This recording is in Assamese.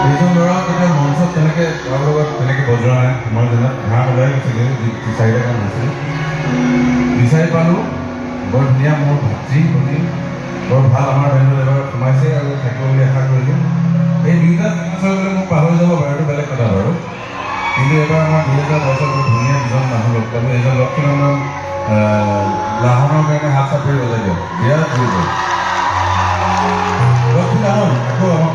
এইজন ল'ৰা তেতিয়া মঞ্চত তেনেকৈ কাৰোবাৰ লগত তেনেকৈ বজোৱা নাই মই জনাত ঘাঁহ ওলাই গৈছিলে চাৰিটা গান হৈছিলে বিচাৰি পালোঁ বৰ ধুনীয়া মোৰ ভাতৃ ভনী বৰ ভাল আমাৰ বেণ্ডত এবাৰ সোমাইছে আৰু থাকিব বুলি আশা কৰিলোঁ এই দুইটা বছৰলৈ মোক পাহৰি যাব পাৰে এইটো বেলেগ কথা বাৰু কিন্তু এবাৰ আমাৰ 2010 বৰ ধুনীয়া দুজন মানুহ লগ পালোঁ এজন লক্ষ্মীনন্দন লাহনৰ কাৰণে হাত চাপৰি বজাই দিয়ক বিৰাট জোৰ লক্ষ্মীনাৰায়ণ আকৌ আমাৰ